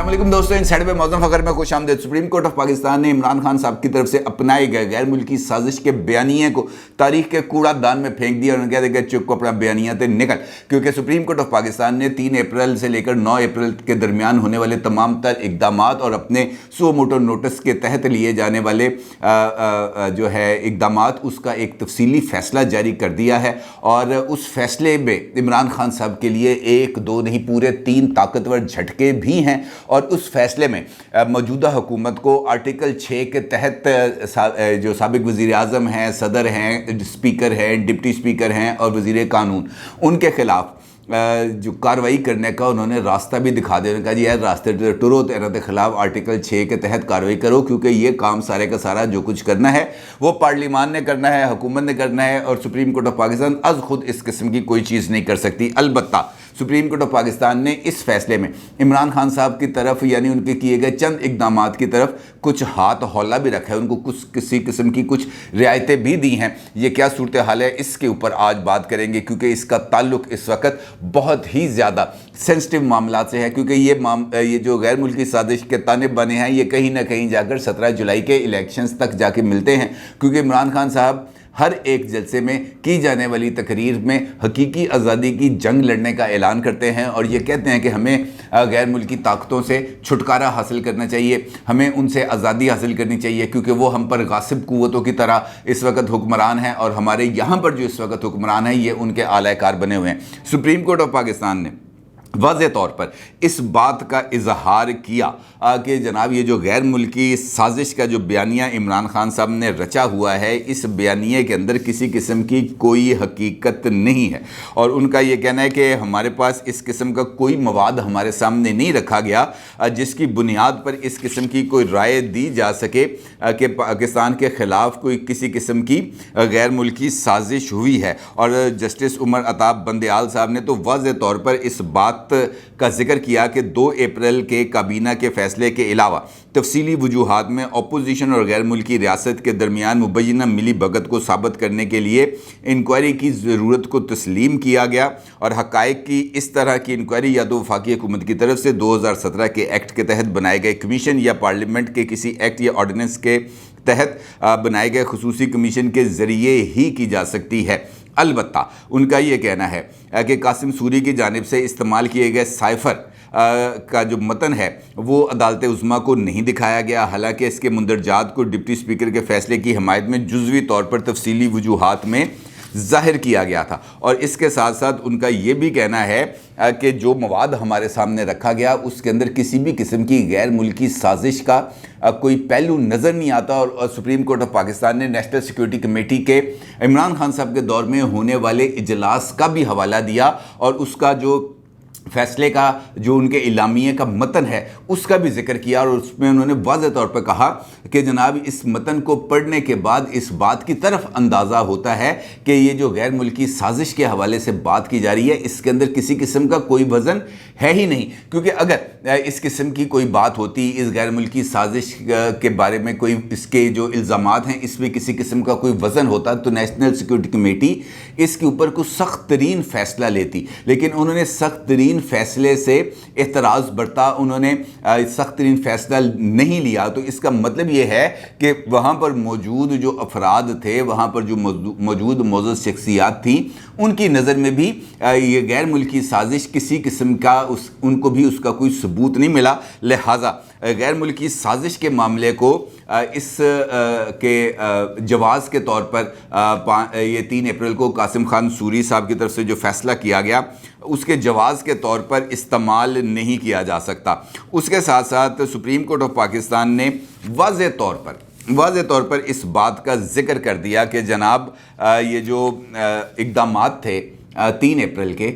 अस्सलाम वालेकुम दोस्तों, इनसाइड पे मौजूद फखर में खुश आमदीद। सुप्रीम कोर्ट ऑफ पाकिस्तान ने इमरान खान साहब की तरफ से अपनाए गए गैर मुल्की साजिश के बयानिए को तारीख के कूड़ादान में फेंक दिया और उन्होंने कहा कि चुप को अपना बयानिया से निकल, क्योंकि सुप्रीम कोर्ट ऑफ पाकिस्तान ने 3 अप्रैल से लेकर 9 अप्रैल के दरमियान होने वाले तमाम तर इकदाम और अपने सो मोटो नोटिस के तहत लिए जाने वाले जो है इकदाम उसका एक तफसीली फैसला जारी कर दिया है। और उस फैसले में इमरान खान साहब के लिए 1, 2 नहीं पूरे 3 ताकतवर झटके भी हैं। और उस फैसले में मौजूदा हुकूमत को आर्टिकल 6 के तहत जो साबिक वज़ीर आज़म हैं, सदर हैं, स्पीकर हैं, डिप्टी स्पीकर हैं और वज़ीर कानून, उनके ख़िलाफ़ जो कार्रवाई करने का उन्होंने रास्ता भी दिखा दिया। उन्होंने कहा जी यार रास्ते टुरो तो इनके खिलाफ आर्टिकल 6 के तहत कार्रवाई करो, क्योंकि ये काम सारे का सारा जो कुछ करना है वो पार्लियामान ने करना है, हुकूमत ने करना है और सुप्रीम कोर्ट ऑफ पाकिस्तान अज खुद इस किस्म की कोई चीज़ नहीं कर सकती। अलबत्ता सुप्रीम कोर्ट ऑफ पाकिस्तान ने इस फैसले में इमरान खान साहब की तरफ यानी उनके किए गए चंद इकदामात की तरफ कुछ हाथ हौला भी रखा है, उनको कुछ किसी किस्म की कुछ रियायतें भी दी हैं। ये क्या सूरत हाल है इसके ऊपर आज बात करेंगे, क्योंकि इसका ताल्लुक इस वक्त बहुत ही ज़्यादा सेंसिटिव मामला से है। क्योंकि ये जो गैर मुल्की साजिश के ताने बने हैं ये कहीं ना कहीं जाकर 17 जुलाई के इलेक्शंस तक जाके मिलते हैं, क्योंकि इमरान खान साहब हर एक जलसे में की जाने वाली तकरीर में हकीकी आज़ादी की जंग लड़ने का ऐलान करते हैं और ये कहते हैं कि हमें गैर मुल्की ताकतों से छुटकारा हासिल करना चाहिए, हमें उनसे आज़ादी हासिल करनी चाहिए, क्योंकि वो हम पर गासिब कुव्वतों की तरह इस वक्त हुक्मरान हैं और हमारे यहाँ पर जो इस वक्त हुक्मरान हैं ये उनके आलाकार बने हुए हैं। सुप्रीम कोर्ट ऑफ पाकिस्तान ने वाज़ेह तौर पर इस बात का इजहार किया कि जनाब ये जो गैर मुल्की साजिश का जो बयानिया इमरान खान साहब ने रचा हुआ है, इस बयानिए के अंदर किसी किस्म की कोई हकीकत नहीं है। और उनका ये कहना है कि हमारे पास इस किस्म का कोई मवाद हमारे सामने नहीं रखा गया जिसकी बुनियाद पर इस किस्म की कोई राय दी जा सके कि पाकिस्तान के ख़िलाफ़ कोई किसी किस्म की गैर मुल्की साजिश हुई है। और जस्टिस उमर अताब बंदयाल साहब ने तो वाज़ेह तौर पर इस बात का जिक्र किया कि 2 अप्रैल के काबीना के फैसले के अलावा तफसीली वजूहात में अपोजिशन और गैर मुल्की रियासत के दरमियान मुबैना मिली भगत को साबित करने के लिए इंक्वायरी की ज़रूरत को तस्लीम किया गया। और हक़ाइक़ की इस तरह की इंक्वायरी या तो वफाकी हुकूमत की तरफ से 2017 के एक्ट के तहत बनाए गए कमीशन या पार्लियामेंट के किसी एक्ट या ऑर्डिनेंस के तहत बनाए गए खुसूसी कमीशन के ज़रिए ही की जा सकती है। अलबत्ता उनका ये कहना है कि कासिम सूरी की जानिब से इस्तेमाल किए गए साइफ़र का जो मतन है वो अदालत उज़्मा को नहीं दिखाया गया, हालांकि इसके मुंदरजात को डिप्टी स्पीकर के फ़ैसले की हमायत में जुज़वी तौर पर तफसीली वजूहात में ज़ाहिर किया गया था। और इसके साथ साथ उनका ये भी कहना है कि जो मवाद हमारे सामने रखा गया उसके अंदर किसी भी किस्म की गैर मुल्की साजिश का कोई पहलू नज़र नहीं आता। और सुप्रीम कोर्ट ऑफ पाकिस्तान ने नेशनल सिक्योरिटी कमेटी के इमरान खान साहब के दौर में होने वाले इजलास का भी हवाला दिया और उसका जो फैसले का जो उनके इलामिये का मतन है उसका भी जिक्र किया। और उसमें उन्होंने वाज़ेह तौर पर कहा कि जनाब इस मतन को पढ़ने के बाद इस बात की तरफ अंदाज़ा होता है कि ये जो गैर मुल्की साजिश के हवाले से बात की जा रही है इसके अंदर किसी किस्म का कोई वज़न है ही नहीं। क्योंकि अगर इस किस्म की कोई बात होती, इस गैर मुल्की साजिश के बारे में कोई इसके जो इल्ज़ामात हैं इसमें किसी किस्म का कोई वज़न होता तो नेशनल सिक्योरिटी कमेटी इसके ऊपर कुछ सख्त तरीन फ़ैसला लेती, लेकिन उन्होंने सख्त तरीन फैसले से एतराज़ बरता, उन्होंने सख्त तरीन फैसला नहीं लिया। तो इसका मतलब ये है कि वहाँ पर मौजूद जो अफराद थे, वहाँ पर जो मौजूद मोअज़्ज़ज़ शख्सियात थी, उनकी नज़र में भी ये गैर मुल्की साजिश किसी किस्म का उनको भी उसका कोई सबूत नहीं मिला। लिहाजा गैर मुल्की साजिश के मामले को इस के जवाज़ के तौर पर ये 3 अप्रैल को कासिम खान सूरी साहब की तरफ से जो फ़ैसला किया गया उसके जवाज़ के तौर पर इस्तेमाल नहीं किया जा सकता। उसके साथ साथ सुप्रीम कोर्ट ऑफ पाकिस्तान ने वाज़ेह तौर पर इस बात का जिक्र कर दिया कि जनाब ये जो इक़दामात थे 3 अप्रैल के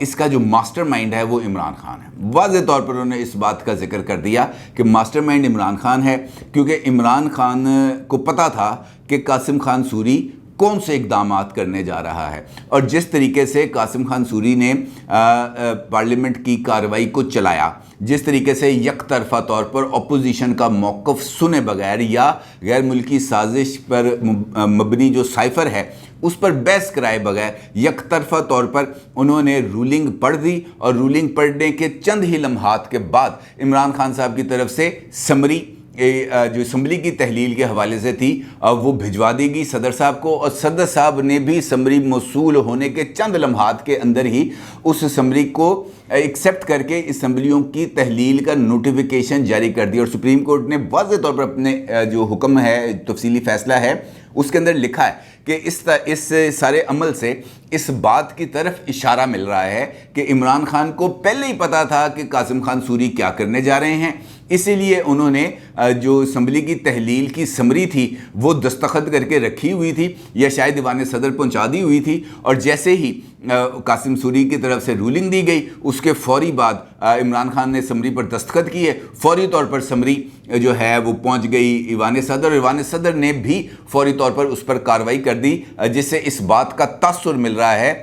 इसका जो मास्टरमाइंड है वो इमरान खान है। वाज़ेह तौर पर उन्होंने इस बात का जिक्र कर दिया कि मास्टरमाइंड इमरान खान है, क्योंकि इमरान खान को पता था कि कासिम खान सूरी कौन से इक़दामात करने जा रहा है। और जिस तरीके से कासिम खान सूरी ने पार्लियामेंट की कार्रवाई को चलाया, जिस तरीके से यकतरफा तौर पर अपोजिशन का मौक़िफ़ सुने बगैर या गैर मुल्की साजिश पर मबनी जो साइफ़र है उस पर बहस कराए बगैर यकतरफा तौर पर उन्होंने रूलिंग पढ़ दी, और रूलिंग पढ़ने के चंद ही लम्हात के बाद इमरान खान साहब की तरफ से समरी जो असम्बली की तहलील के हवाले से थी वो भिजवा दी गई सदर साहब को, और सदर साहब ने भी समरी मौसूल होने के चंद लम्हात के अंदर ही उस समरी को एक्सेप्ट करके असम्बलियों की तहलील का नोटिफिकेशन जारी कर दिया। और सुप्रीम कोर्ट ने वाज़ेह तौर पर अपने जो हुक्म है, तफसीली फ़ैसला है, उसके अंदर लिखा है कि इस सारे अमल से इस बात की तरफ इशारा मिल रहा है कि इमरान खान को पहले ही पता था कि कासिम खान सूरी क्या करने जा रहे हैं, इसीलिए उन्होंने जो असम्बली की तहलील की समरी थी वो दस्तखत करके रखी हुई थी या शायद दीवान सदर पहुंचा दी हुई थी, और जैसे ही कासिम सूरी की तरफ से रूलिंग दी गई उसके फौरी बाद इमरान खान ने समरी पर दस्तखत किए, फौरी तौर पर समरी जो है वो पहुंच गई ईवान सदर, और ईवान सदर ने भी फौरी तौर पर उस पर कार्रवाई कर दी, जिससे इस बात का तासुर मिल रहा है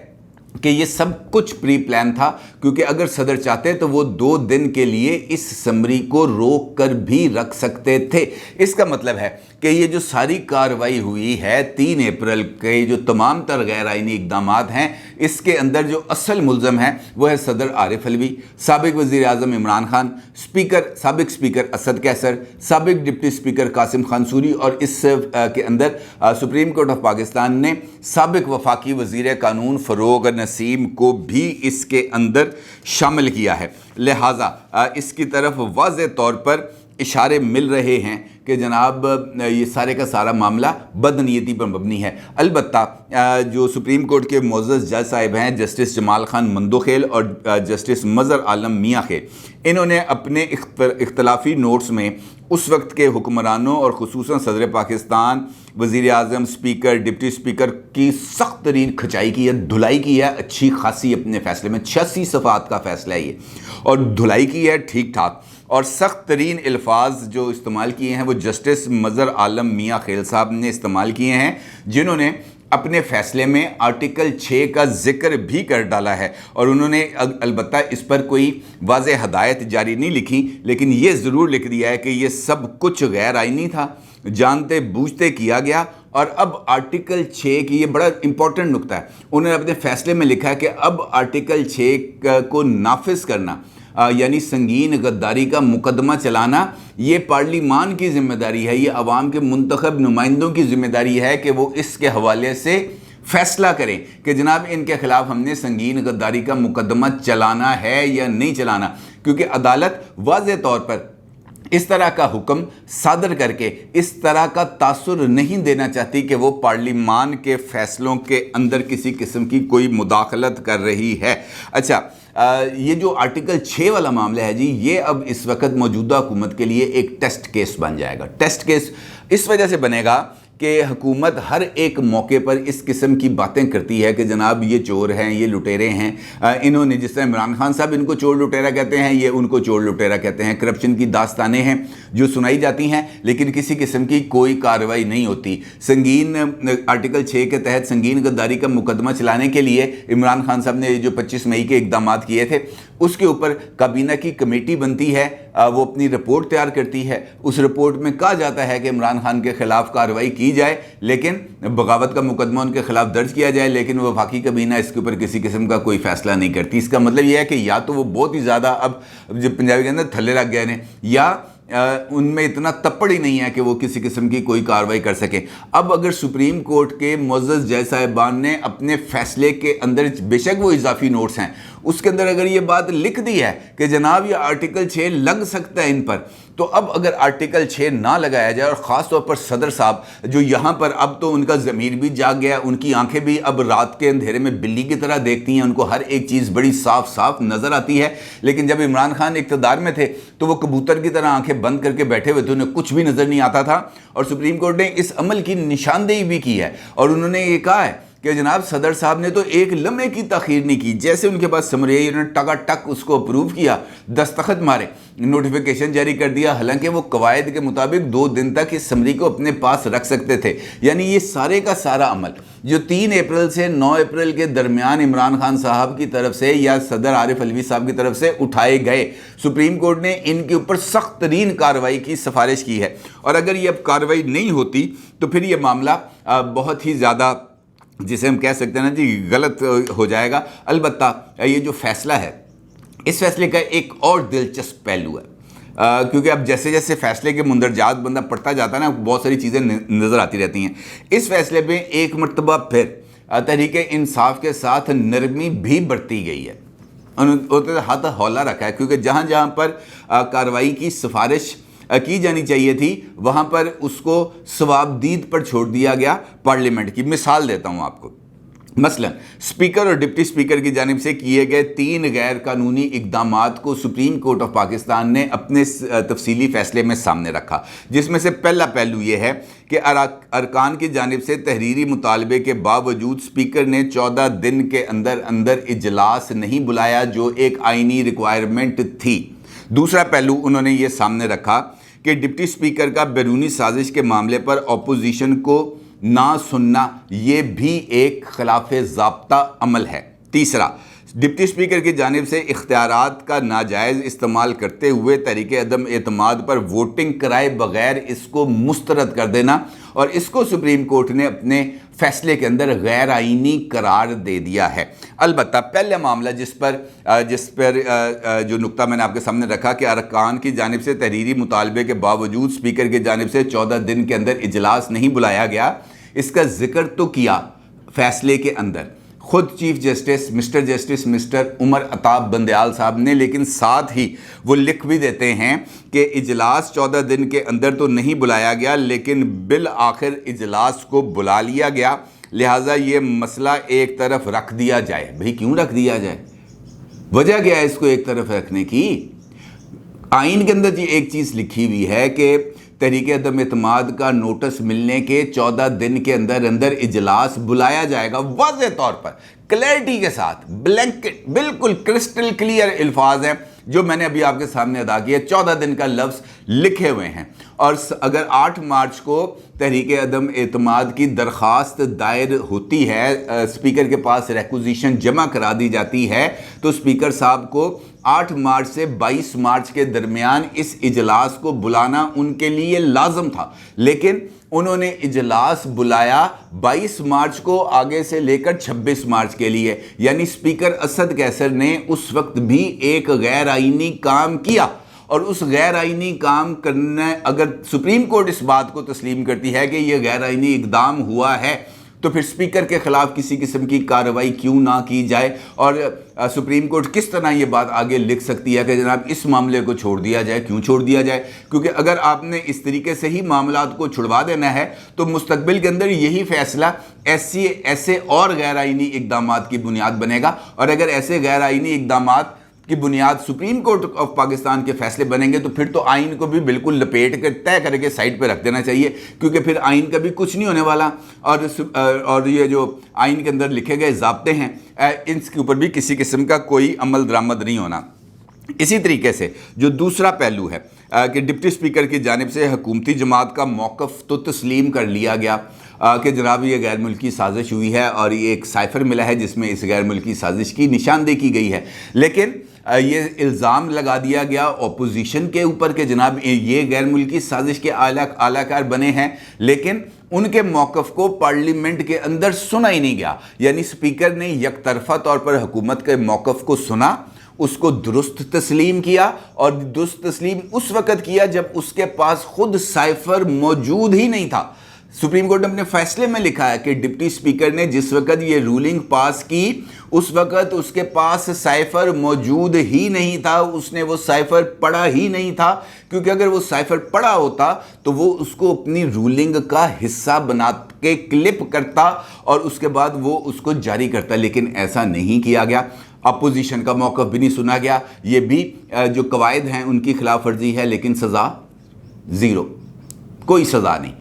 कि ये सब कुछ प्री प्लान था, क्योंकि अगर सदर चाहते तो वो 2 दिन के लिए इस समरी को रोक कर भी रख सकते थे। इसका मतलब है कि ये जो सारी कार्रवाई हुई है 3 अप्रैल के जो तमाम तर गैर आइनी इकदाम हैं, इसके अंदर जो असल मुल्ज़म है वो है सदर आरिफ अलवी, साबिक वज़ीर आज़म इमरान खान, साबिक स्पीकर असद कैसर, साबिक डिप्टी स्पीकर कासिम खान सूरी, और इस के अंदर सुप्रीम कोर्ट ऑफ पाकिस्तान ने साबिक वफाकी वज़ीर कानून फ़रोग़ नसीम को भी इसके अंदर शामिल किया है। लिहाजा इसकी तरफ वाज़ेह तौर पर इशारे मिल रहे हैं कि जनाब ये सारे का सारा मामला बदनीयती पर मबनी है। अलबत्ता जो सुप्रीम कोर्ट के मोअज़्ज़ज़ जज साहिब हैं जस्टिस जमाल खान मंदोखेल और जस्टिस मज़हर आलम मियाँ खे, इन्होंने अपने इख्तलाफी नोट्स में उस वक्त के हुक्मरानों और ख़ुसूसन सदर पाकिस्तान, वज़ीर आज़म, स्पीकर, डिप्टी स्पीकर की सख्त तरीन खचाई की है, धुलाई की है अच्छी खासी अपने फ़ैसले में। 86 सफ़ात का फ़ैसला है ये, और धुलाई की है ठीक ठाक, और सख्त तरीन अल्फाज जो इस्तेमाल किए हैं वो जस्टिस मज़हर आलम मियाँ खेल साहब ने इस्तेमाल किए हैं, जिन्होंने अपने फ़ैसले में आर्टिकल 6 का ज़िक्र भी कर डाला है। और उन्होंने अलबत्ता इस पर कोई वाज़ेह हदायत जारी नहीं लिखी, लेकिन ये ज़रूर लिख दिया है कि ये सब कुछ गैर आइनी था, जानते बूझते किया गया। और अब आर्टिकल 6 की ये बड़ा इंपॉर्टेंट नुक्ता है, उन्होंने अपने फ़ैसले में लिखा है कि अब आर्टिकल 6 को नाफिज करना यानी संगीन गद्दारी का मुकदमा चलाना ये पार्लिमान की ज़िम्मेदारी है, ये अवाम के मुंतखब नुमाइंदों की ज़िम्मेदारी है कि वो इसके हवाले से फ़ैसला करें कि जनाब इनके ख़िलाफ़ हमने संगीन गद्दारी का मुकदमा चलाना है या नहीं चलाना, क्योंकि अदालत वाज़ेह तौर पर इस तरह का हुक्म सादर करके इस तरह का तासुर नहीं देना चाहती कि वो पार्लिमान के फ़ैसलों के अंदर किसी किस्म की कोई मुदाखलत कर रही है। अच्छा, ये जो आर्टिकल 6 वाला मामला है जी, ये अब इस वक्त मौजूदा हुकूमत के लिए एक टेस्ट केस बन जाएगा। टेस्ट केस इस वजह से बनेगा कि हुकूमत हर एक मौके पर इस किस्म की बातें करती है कि जनाब ये चोर हैं, ये लुटेरे हैं, इन्होंने, जिस तरह इमरान खान साहब इनको चोर लुटेरा कहते हैं, ये उनको चोर लुटेरा कहते हैं, करप्शन की दास्तानें हैं जो सुनाई जाती हैं, लेकिन किसी किस्म की कोई कार्रवाई नहीं होती। संगीन आर्टिकल 6 के तहत संगीन गद्दारी का मुकदमा चलाने के लिए इमरान खान साहब ने जो 25 मई के इकदाम किए थे, उसके ऊपर काबीना की कमेटी बनती है, वो अपनी रिपोर्ट तैयार करती है। उस रिपोर्ट में कहा जाता है कि इमरान खान के ख़िलाफ़ कार्रवाई की जाए, लेकिन बगावत का मुकदमा उनके खिलाफ दर्ज किया जाए, लेकिन वफाकी काबीना इसके ऊपर किसी किस्म का कोई फ़ैसला नहीं करती। इसका मतलब यह है कि या तो वो बहुत ही ज़्यादा अब जो पंजाबी के अंदर थल्ले लग गए हैं, या उनमें इतना तप्पड़ ही नहीं है कि वो किसी किस्म की कोई कार्रवाई कर सके। अब अगर सुप्रीम कोर्ट के मुअज़्ज़ज़ जज साहिबान ने अपने फ़ैसले के अंदर, बेशक वो इजाफी नोट्स हैं, उसके अंदर अगर ये बात लिख दी है कि जनाब ये आर्टिकल 6 लग सकता है इन पर, तो अब अगर आर्टिकल 6 ना लगाया जाए, और ख़ास तौर पर सदर साहब जो यहाँ पर अब तो उनका ज़मीर भी जाग गया, उनकी आंखें भी अब रात के अंधेरे में बिल्ली की तरह देखती हैं, उनको हर एक चीज़ बड़ी साफ साफ नज़र आती है। लेकिन जब इमरान खान इक़्तिदार में थे तो वो कबूतर की तरह आंखें बंद करके बैठे हुए थे, उन्हें कुछ भी नज़र नहीं आता था। और सुप्रीम कोर्ट ने इस अमल की निशानदेही भी की है, और उन्होंने ये कहा है कि जनाब सदर साहब ने तो एक लम्हे की तखीर नहीं की, जैसे उनके पास समरी आई उन्होंने टकाटक उसको अप्रूव किया, दस्तखत मारे, नोटिफिकेशन जारी कर दिया। हालांकि वो कवायद के मुताबिक 2 दिन तक इस समरी को अपने पास रख सकते थे। यानी ये सारे का सारा अमल जो 3 अप्रैल से 9 अप्रैल के दरमियान इमरान खान साहब की तरफ से या सदर आरिफ अलवी साहब की तरफ से उठाए गए, सुप्रीम कोर्ट ने इनके ऊपर सख्त तरीन कार्रवाई की सिफारिश की है। और अगर ये अब कार्रवाई नहीं होती तो फिर ये मामला बहुत ही ज़्यादा जिसे हम कह सकते हैं ना जी गलत हो जाएगा। अलबत्ता ये जो फैसला है, इस फैसले का एक और दिलचस्प पहलू है, क्योंकि अब जैसे जैसे फैसले के मुंदरजात बंदा पढ़ता जाता है ना, बहुत सारी चीज़ें नज़र आती रहती हैं। इस फैसले में एक मरतबा फिर तहरीक इंसाफ के साथ नरमी भी बरती गई है, उन्होंने हाथ हौला रखा है, क्योंकि जहाँ जहाँ पर कार्रवाई की सिफारिश की जानी चाहिए थी वहाँ पर उसको सवाबदीद पर छोड़ दिया गया पार्लियामेंट की। मिसाल देता हूँ आपको, मसलन स्पीकर और डिप्टी स्पीकर की जानिब से किए गए 3 गैर कानूनी इकदामात को सुप्रीम कोर्ट ऑफ पाकिस्तान ने अपने तफसीली फैसले में सामने रखा, जिसमें से पहला पहलू यह है कि अरकान की जानिब से तहरीरी मुतालबे के बावजूद स्पीकर ने 14 दिन के अंदर अंदर इजलास नहीं बुलाया, जो एक आइनी रिक्वायरमेंट थी। दूसरा पहलू उन्होंने ये सामने रखा कि डिप्टी स्पीकर का बैरूनी साजिश के मामले पर अपोजिशन को ना सुनना ये भी एक खिलाफ ज़ाब्ता अमल है। तीसरा, डिप्टी स्पीकर की जानिब से इख्तियारात का नाजायज़ इस्तेमाल करते हुए तरीके अदम एतमाद पर वोटिंग कराए बगैर इसको मुस्तरद कर देना, और इसको सुप्रीम कोर्ट ने अपने फैसले के अंदर गैर आइनी करार दे दिया है। अलबत्ता पहला मामला जिस पर जो नुक्ता मैंने आपके सामने रखा कि अरकान की जानिब से तहरीरी मुतालबे के बावजूद स्पीकर की जानिब से 14 दिन के अंदर इजलास नहीं बुलाया गया, इसका जिक्र तो किया फैसले के अंदर खुद chief justice mister Umar Ata Bandial साहब ने, लेकिन साथ ही वो लिख भी देते हैं कि इजलास 14 दिन के अंदर तो नहीं बुलाया गया, लेकिन बिल आखिर इजलास को बुला लिया गया, लिहाजा ये मसला एक तरफ रख दिया जाए। भाई क्यों रख दिया जाए? वजह क्या है इसको एक तरफ रखने की? आइन के अंदर जी एक चीज़ लिखी हुई है कि तहरीक अदम एतमाद का नोटिस मिलने के 14 दिन के अंदर अंदर इजलास बुलाया जाएगा। वाज़ेह तौर पर क्लैरिटी के साथ ब्लैंकेट बिल्कुल क्रिस्टल क्लियर अल्फाज हैं जो मैंने अभी आपके सामने अदा किए। 14 दिन का लफ्ज़ लिखे हुए हैं, और अगर 8 मार्च को तहरीक अदम एतमाद की दरख्वास्त दायर होती है, स्पीकर के पास रिक्विजिशन जमा करा दी जाती है, तो स्पीकर साहब को 8 मार्च से 22 मार्च के दरमियान इस इजलास को बुलाना उनके लिए लाजम था, लेकिन उन्होंने इजलास बुलाया 22 मार्च को आगे से लेकर 26 मार्च के लिए। यानी स्पीकर असद कैसर ने उस वक्त भी एक गैर आइनी काम किया, और उस गैर आइनी काम करने अगर सुप्रीम कोर्ट इस बात को तस्लीम करती है कि यह गैर आइनी इकदाम हुआ है, तो फिर स्पीकर के खिलाफ किसी किस्म की कार्रवाई क्यों ना की जाए, और सुप्रीम कोर्ट किस तरह ये बात आगे लिख सकती है कि जनाब इस मामले को छोड़ दिया जाए। क्यों छोड़ दिया जाए? क्योंकि अगर आपने इस तरीके से ही मामलात को छुड़वा देना है तो मुस्तकबिल के अंदर यही फैसला ऐसे और गैर आइनी इकदामात की बुनियाद बनेगा, और अगर ऐसे गैर आइनी इकदामात की बुनियाद सुप्रीम कोर्ट ऑफ पाकिस्तान के फैसले बनेंगे तो फिर तो आइन को भी बिल्कुल लपेट कर तय करके साइड पे रख देना चाहिए, क्योंकि फिर आइन का भी कुछ नहीं होने वाला, और ये जो आइन के अंदर लिखे गए ज़ाब्ते हैं इनके ऊपर भी किसी किस्म का कोई अमल दरामद नहीं होना। इसी तरीके से जो दूसरा पहलू है कि डिप्टी स्पीकर की जानिब से हुकूमती जमात का मौक़िफ़ तो तस्लीम कर लिया गया कि जनाब ये गैर मुल्की साजिश हुई है, और ये एक साइफ़र मिला है जिसमें इस गैर मुल्की साजिश की निशानदेही की गई है, लेकिन ये इल्ज़ाम लगा दिया गया अपोजिशन के ऊपर कि जनाब ये गैर मुल्की साजिश के आलाकार बने हैं, लेकिन उनके मौक़िफ़ को पार्लियामेंट के अंदर सुना ही नहीं गया। यानी स्पीकर ने यकतरफा तौर पर हुकूमत के मौक़िफ़ को सुना, उसको दुरुस्त तस्लीम किया, और दुरुस्त तस्लीम उस वक़्त किया जब उसके पास खुद साइफ़र मौजूद ही नहीं था। सुप्रीम कोर्ट ने अपने फैसले में लिखा है कि डिप्टी स्पीकर ने जिस वक़्त ये रूलिंग पास की उस वक़्त उसके पास साइफ़र मौजूद ही नहीं था, उसने वो साइफ़र पढ़ा ही नहीं था, क्योंकि अगर वो साइफ़र पढ़ा होता तो वो उसको अपनी रूलिंग का हिस्सा बना के क्लिप करता और उसके बाद वो उसको जारी करता, लेकिन ऐसा नहीं किया गया। अपोजिशन का मौक़िफ़ भी नहीं सुना गया। ये भी जो कवायद हैं उनकी खिलाफ वर्जी है, लेकिन सज़ा ज़ीरो, कोई सज़ा नहीं।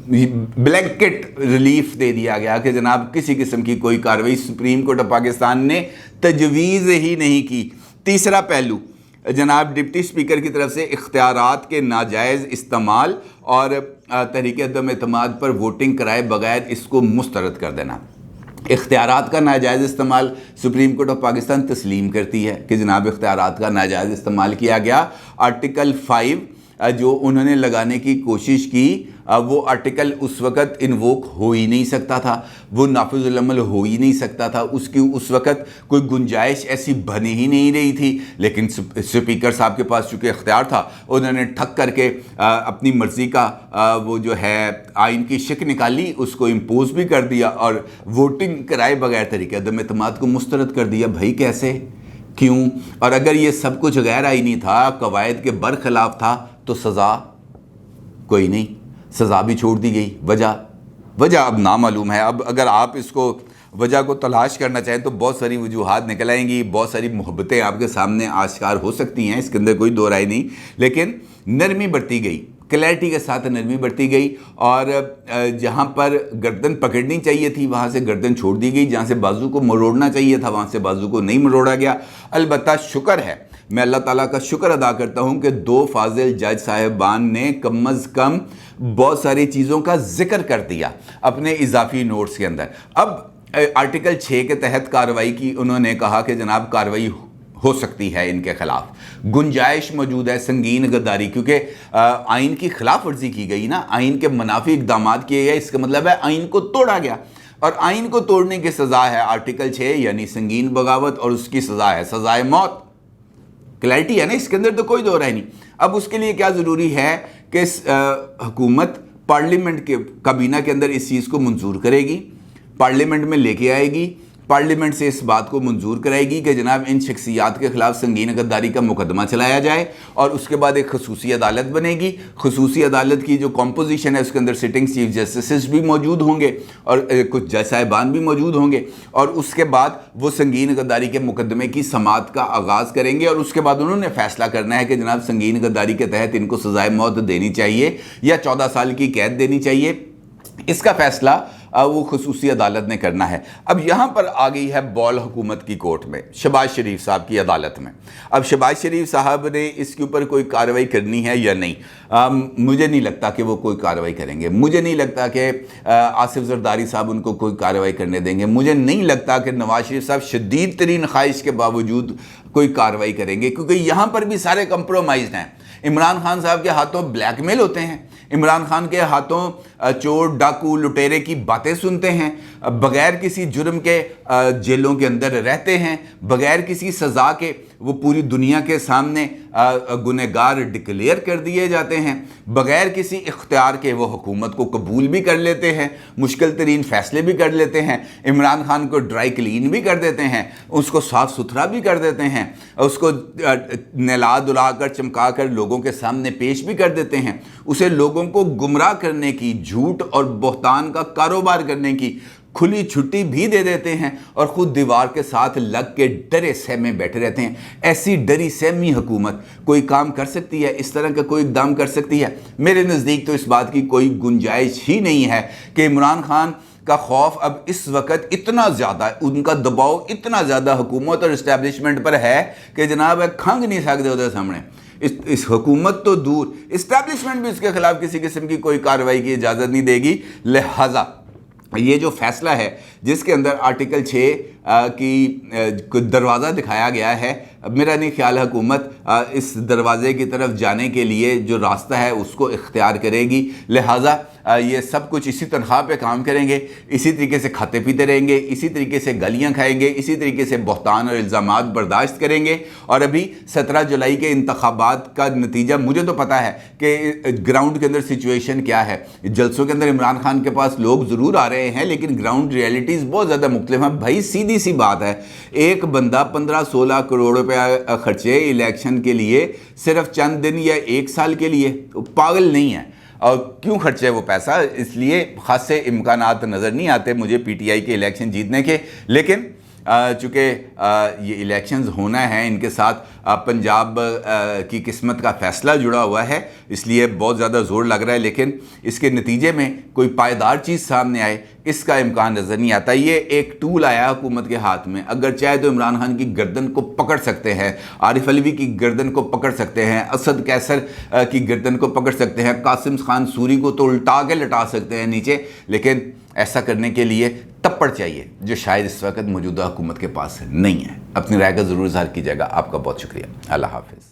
ब्लैंकेट रिलीफ दे दिया गया कि जनाब किसी किस्म की कोई कार्रवाई सुप्रीम कोर्ट ऑफ पाकिस्तान ने तजवीज़ ही नहीं की। तीसरा पहलू जनाब डिप्टी स्पीकर की तरफ से इख्तियारात के नाजायज़ इस्तेमाल और तहरीक अदम एतमाद पर वोटिंग कराए बगैर इसको मुस्तरद कर देना। इख्तियारात का नाजायज़ इस्तेमाल सुप्रीम कोर्ट ऑफ पाकिस्तान तस्लीम करती है कि जनाब इख्तियारात का नाजायज़ इस्तेमाल किया गया। आर्टिकल 5 जो उन्होंने लगाने की कोशिश की वो आर्टिकल उस वक़्त इन्वोक हो ही नहीं सकता था, वो नाफिजुल अमल हो ही नहीं सकता था, उसकी उस वक़्त कोई गुंजाइश ऐसी बन ही नहीं रही थी। लेकिन स्पीकर साहब के पास चूँकि इख्तियार था, उन्होंने ठक करके अपनी मर्ज़ी का वो जो है आइन की शिक निकाली, उसको इम्पोज भी कर दिया और वोटिंग कराए बगैर तरीके अदम एतमाद को मुस्तरद कर दिया। भाई कैसे, क्यों? और अगर ये सब कुछ गैर आइनी था, कवायद के बरखिलाफ था, तो सज़ा कोई नहीं, सज़ा भी छोड़ दी गई। वजह अब नामालूम है। अब अगर आप इसको वजह को तलाश करना चाहें तो बहुत सारी वजूहात निकल आएंगी, बहुत सारी मोहब्बतें आपके सामने आश्कार हो सकती हैं, इसके अंदर कोई दो राय नहीं। लेकिन नरमी बरती गई, क्लैरिटी के साथ नरमी बरती गई, और जहाँ पर गर्दन पकड़नी चाहिए थी वहाँ से गर्दन छोड़ दी गई, जहाँ से बाजू को मरोड़ना चाहिए था वहाँ से बाजू को नहीं मरोड़ा गया। अलबत्ता शुक्र है, मैं अल्लाह ताला का शुक्र अदा करता हूँ कि 2 फाजिल जज साहिबान ने कम अज़ कम बहुत सारी चीज़ों का जिक्र कर दिया अपने इजाफी नोट्स के अंदर। अब आर्टिकल 6 के तहत कार्रवाई की, उन्होंने कहा कि जनाब कार्रवाई हो सकती है इनके खिलाफ, गुंजाइश मौजूद है संगीन गद्दारी, क्योंकि आइन की खिलाफ वर्जी की गई ना, आइन के मुनाफी इक़दाम किए गए, इसका मतलब है आइन को तोड़ा गया, और आइन को तोड़ने की सज़ा है आर्टिकल 6 यानी संगीन बगावत, और उसकी सज़ा है सज़ाए मौत। क्लैरिटी है ना, इसके अंदर तो कोई दो राय नहीं। अब उसके लिए क्या ज़रूरी है कि हुकूमत पार्लियामेंट के काबीना के अंदर इस चीज़ को मंजूर करेगी, पार्लियामेंट में लेके आएगी, पार्लियामेंट से इस बात को मंजूर कराएगी कि जनाब इन शख्सियात के खिलाफ संगीन गद्दारी का मुकदमा चलाया जाए, और उसके बाद एक खसूसी अदालत बनेगी। खसूसी अदालत की जो कॉम्पोजिशन है उसके अंदर सिटिंग चीफ जस्टिस भी मौजूद होंगे और कुछ जज साहिबान भी मौजूद होंगे, और उसके बाद वो संगीन गद्दारी के मुकदमे की समाअत का आगाज़ करेंगे, और उसके बाद उन्होंने फैसला करना है कि जनाब संगीन गद्दारी के तहत इनको सज़ाए मौत देनी चाहिए या 14 साल की कैद देनी चाहिए। इसका फैसला वो खसूसी अदालत ने करना है। अब यहाँ पर आ गई है बॉल हुकूमत की कोर्ट में, शहबाज शरीफ साहब की अदालत में। अब शहबाज शरीफ साहब ने इसके ऊपर कोई कार्रवाई करनी है या नहीं, मुझे नहीं लगता कि वो कोई कार्रवाई करेंगे। मुझे नहीं लगता कि आसिफ जरदारी साहब उनको कोई कार्रवाई करने देंगे। मुझे नहीं लगता कि नवाज शरीफ साहब शदीद तरीन ख्वाहिश के बावजूद कोई कार्रवाई करेंगे, क्योंकि यहाँ पर भी सारे कंप्रोमाइज़ हैं। इमरान खान साहब के हाथों ब्लैकमेल होते हैं, इमरान खान के हाथों चोर डाकू लुटेरे की बातें सुनते हैं, बग़ैर किसी जुर्म के जेलों के अंदर रहते हैं, बग़ैर किसी सज़ा के वो पूरी दुनिया के सामने गुनहगार डिक्लेयर कर दिए जाते हैं, बग़ैर किसी इख्तियार के वो हुकूमत को कबूल भी कर लेते हैं, मुश्किल तरीन फ़ैसले भी कर लेते हैं, इमरान खान को ड्राई क्लीन भी कर देते हैं, उसको साफ़ सुथरा भी कर देते हैं, उसको नहला धुला कर चमका कर लोगों के सामने पेश भी कर देते हैं, उसे लोगों को गुमराह करने की, झूठ और बहतान का कारोबार करने की खुली छुट्टी भी दे देते हैं, और ख़ुद दीवार के साथ लग के डरे सहमे बैठे रहते हैं। ऐसी डरी सहमी हुकूमत कोई काम कर सकती है, इस तरह का कोई इक़दाम कर सकती है? मेरे नज़दीक तो इस बात की कोई गुंजाइश ही नहीं है कि इमरान खान का खौफ अब इस वक्त इतना ज़्यादा है, उनका दबाव इतना ज़्यादा हुकूमत और इस्टेब्लिशमेंट पर है कि जनाब खंग नहीं सकते उधर सामने। इस हुकूमत तो दूर, इस्टेब्लिशमेंट भी इसके खिलाफ किसी किस्म की कोई कार्रवाई की इजाज़त नहीं देगी। लिहाजा ये जो फैसला है जिसके अंदर आर्टिकल 6 की दरवाज़ा दिखाया गया है, मेरा नहीं ख्याल है हुकूमत इस दरवाज़े की तरफ जाने के लिए जो रास्ता है उसको इख्तियार करेगी। लिहाजा ये सब कुछ इसी तनख्वाह पे काम करेंगे, इसी तरीके से खाते पीते रहेंगे, इसी तरीके से गलियां खाएंगे, इसी तरीके से बहतान और इल्ज़ामात बर्दाश्त करेंगे। और अभी 17 जुलाई के इंतखाबात का नतीजा मुझे तो पता है कि ग्राउंड के अंदर सिचुएशन क्या है। जलसों के अंदर इमरान खान के पास लोग ज़रूर आ रहे हैं, लेकिन ग्राउंड रियलिटीज़ बहुत ज़्यादा मुख्तलिफ हैं। भाई सीधी सी बात है, एक बंदा 15-16 करोड़ रुपया खर्चे इलेक्शन के लिए सिर्फ चंद दिन या 1 साल के लिए, तो पागल नहीं है। और क्यों खर्चे वो पैसा, इसलिए ख़ासे इम्कानात नज़र नहीं आते मुझे पीटीआई के इलेक्शन जीतने के। लेकिन चूँकि ये इलेक्शंस होना है, इनके साथ पंजाब की किस्मत का फ़ैसला जुड़ा हुआ है, इसलिए बहुत ज़्यादा ज़ोर लग रहा है। लेकिन इसके नतीजे में कोई पायदार चीज़ सामने आए, इसका इम्कान नज़र नहीं आता। ये एक टूल आया हुकूमत के हाथ में, अगर चाहे तो इमरान खान की गर्दन को पकड़ सकते हैं, आरिफ अलवी की गर्दन को पकड़ सकते हैं, असद कैसर की गर्दन को पकड़ सकते हैं, कासिम खान सूरी को तो उल्टा के लटा सकते हैं नीचे। लेकिन ऐसा करने के लिए तप्पड़ चाहिए, जो शायद इस वक्त मौजूदा हुकूमत के पास नहीं है। अपनी राय का ज़रूर इज़हार कीजिएगा। आपका बहुत शुक्रिया। अल्लाह हाफ़िज़।